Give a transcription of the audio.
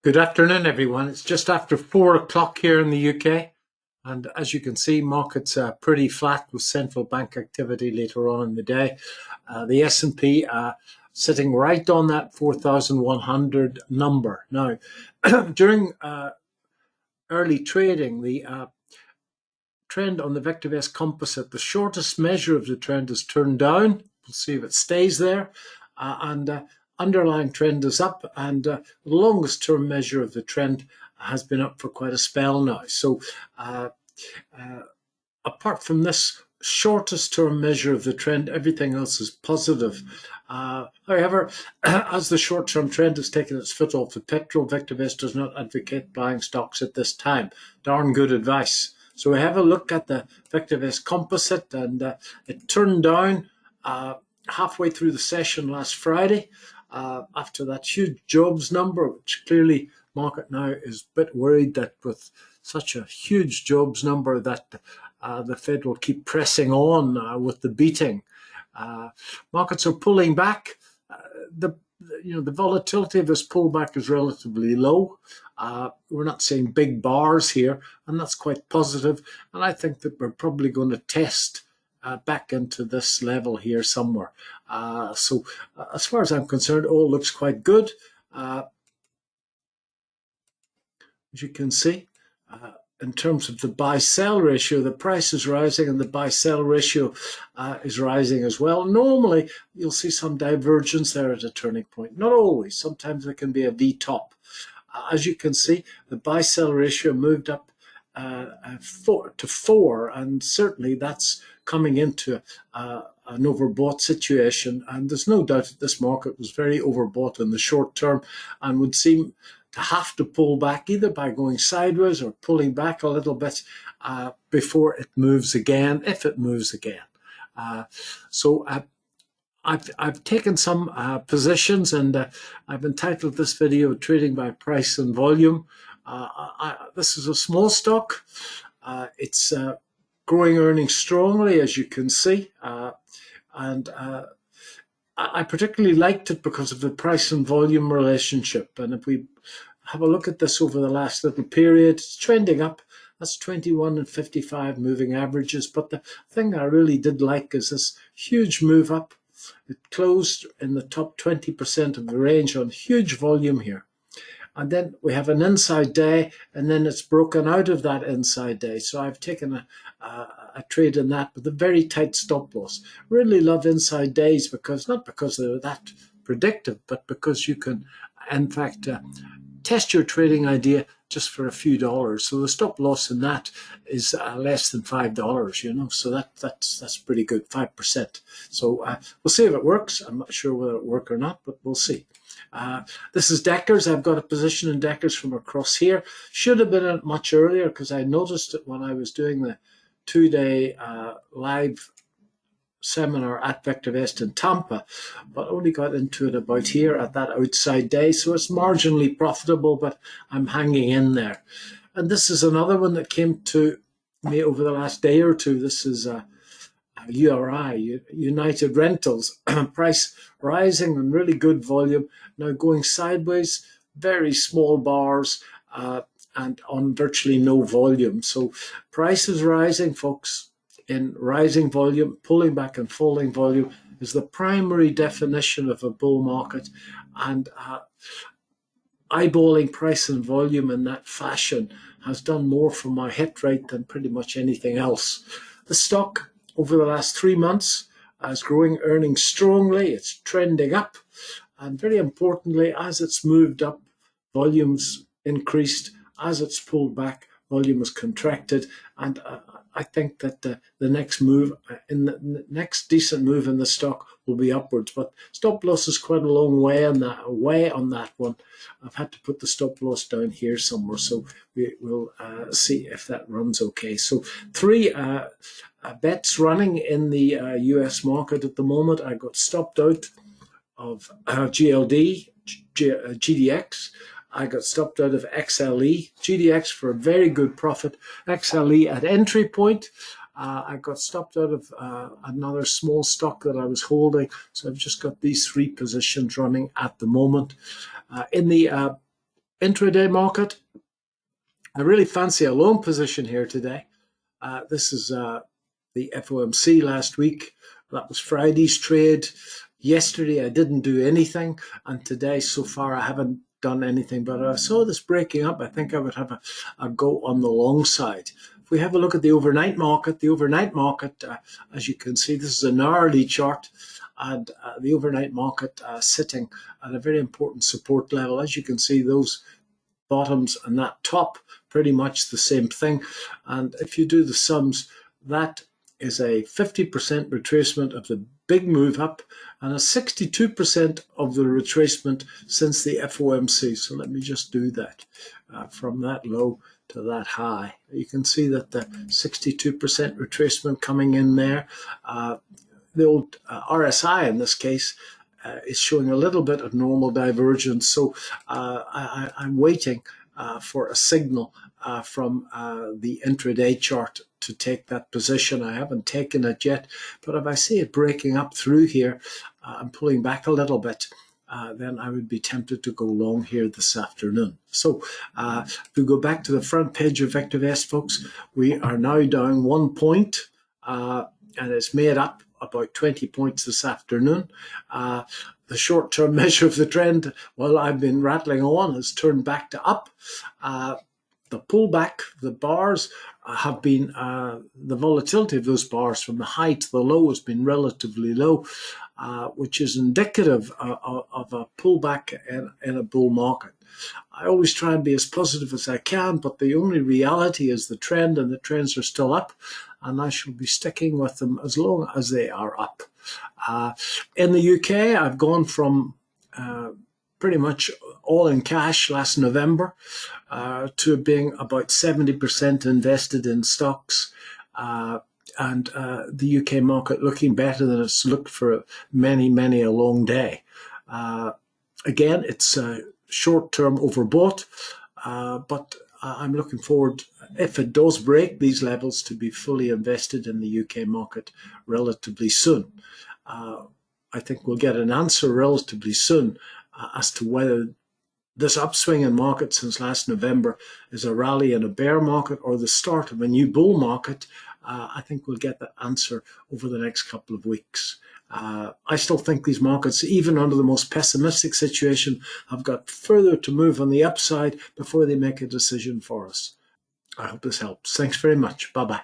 Good afternoon, everyone. It's just after 4 o'clock here in the UK. And as you can see, markets are pretty flat with central bank activity later on in the day. The S&P sitting right on that 4,100 number. Now, during early trading, the trend on the VectorVest composite, the shortest measure of the trend is turned down. We'll see if it stays there. Underlying trend is up, and the longest term measure of the trend has been up for quite a spell now. So apart from this shortest term measure of the trend, everything else is positive. However, as the short term trend has taken its foot off the petrol, VectorVest does not advocate buying stocks at this time. Darn good advice. So we have a look at the VectorVest composite, and it turned down halfway through the session last Friday after that huge jobs number, which clearly market now is a bit worried that with such a huge jobs number that the Fed will keep pressing on with the beating. Markets are pulling back. The volatility of this pullback is relatively low. We're not seeing big bars here, and that's quite positive. And I think that we're probably going to test back into this level here somewhere. So as far as I'm concerned, all looks quite good. As you can see, in terms of the buy-sell ratio, the price is rising and the buy-sell ratio is rising as well. Normally, you'll see some divergence there at a turning point. Not always. Sometimes there can be a V-top. As you can see, the buy-sell ratio moved up 4 to 4, and certainly that's coming into an overbought situation. And there's no doubt that this market was very overbought in the short term and would seem to have to pull back either by going sideways or pulling back a little bit before it moves again, if it moves again. So I've taken some positions, and I've entitled this video Trading by Price and Volume. This is a small stock. It's growing earnings strongly, as you can see. And I particularly liked it because of the price and volume relationship. And if we have a look at this over the last little period, it's trending up. That's 21 and 55 moving averages. But the thing I really did like is this huge move up. It closed in the top 20% of the range on huge volume here. And then we have an inside day, and then it's broken out of that inside day. So I've taken a trade in that with a very tight stop loss. Really love inside days not because they're that predictive, but because you can, in fact, test your trading idea just for a few dollars. So the stop loss in that is less than $5, so that's pretty good, 5%. So we'll see if it works. I'm not sure whether it works or not, but we'll see. This is Deckers. I've got a position in Deckers from across here. Should have been in it much earlier because I noticed it when I was doing the 2-day live seminar at VectorVest in Tampa, but only got into it about here at that outside day. So it's marginally profitable, but I'm hanging in there. And this is another one that came to me over the last day or two. This is URI, United Rentals, price rising and really good volume, now going sideways, very small bars and on virtually no volume. So price is rising, folks, in rising volume. Pulling back and falling volume is the primary definition of a bull market, and eyeballing price and volume in that fashion has done more for my hit rate than pretty much anything else. The stock over the last 3 months is growing earnings strongly. It's trending up. And very importantly, as it's moved up, volumes increased. As it's pulled back, volume has contracted. And I think that the next move, in the next decent move in the stock will be upwards. But stop loss is quite a long way on that one. I've had to put the stop loss down here somewhere. So we will see if that runs okay. So 3 bets running in the US market at the moment. I got stopped out of GLD, GDX. I got stopped out of XLE. GDX for a very good profit. XLE at entry point. I got stopped out of another small stock that I was holding. So I've just got these 3 positions running at the moment. In the Intraday market, I really fancy a long position here today. This is the FOMC last week. That was Friday's trade. Yesterday I didn't do anything, and today so far I haven't done anything. But I saw this breaking up. I think I would have a go on the long side. If we have a look at the overnight market, as you can see, this is an hourly chart, and the overnight market sitting at a very important support level. As you can see, those bottoms and that top, pretty much the same thing. And if you do the sums, that is a 50% retracement of the big move up and a 62% of the retracement since the FOMC. So let me just do that from that low to that high. You can see that the 62% retracement coming in there. The old RSI in this case is showing a little bit of normal divergence. So I'm waiting for a signal from the intraday chart to take that position. I haven't taken it yet, but if I see it breaking up through here and pulling back a little bit, then I would be tempted to go long here this afternoon. So if we go back to the front page of VectorVest, folks, we are now down 1 point, and it's made up about 20 points this afternoon. The short-term measure of the trend, well, I've been rattling on, has turned back to up. The pullback, the bars have been, the volatility of those bars from the high to the low has been relatively low, which is indicative of a pullback in a bull market. I always try and be as positive as I can, but the only reality is the trend, and the trends are still up, and I shall be sticking with them as long as they are up. In the UK, I've gone from pretty much all in cash last November to being about 70% invested in stocks, and the UK market looking better than it's looked for many a long day. Again, it's short-term overbought, but I'm looking forward, if it does break these levels, to be fully invested in the UK market relatively soon. I think we'll get an answer relatively soon as to whether this upswing in market since last November is a rally in a bear market or the start of a new bull market. I think we'll get the answer over the next couple of weeks. I still think these markets, even under the most pessimistic situation, have got further to move on the upside before they make a decision for us. I hope this helps. Thanks very much. Bye-bye.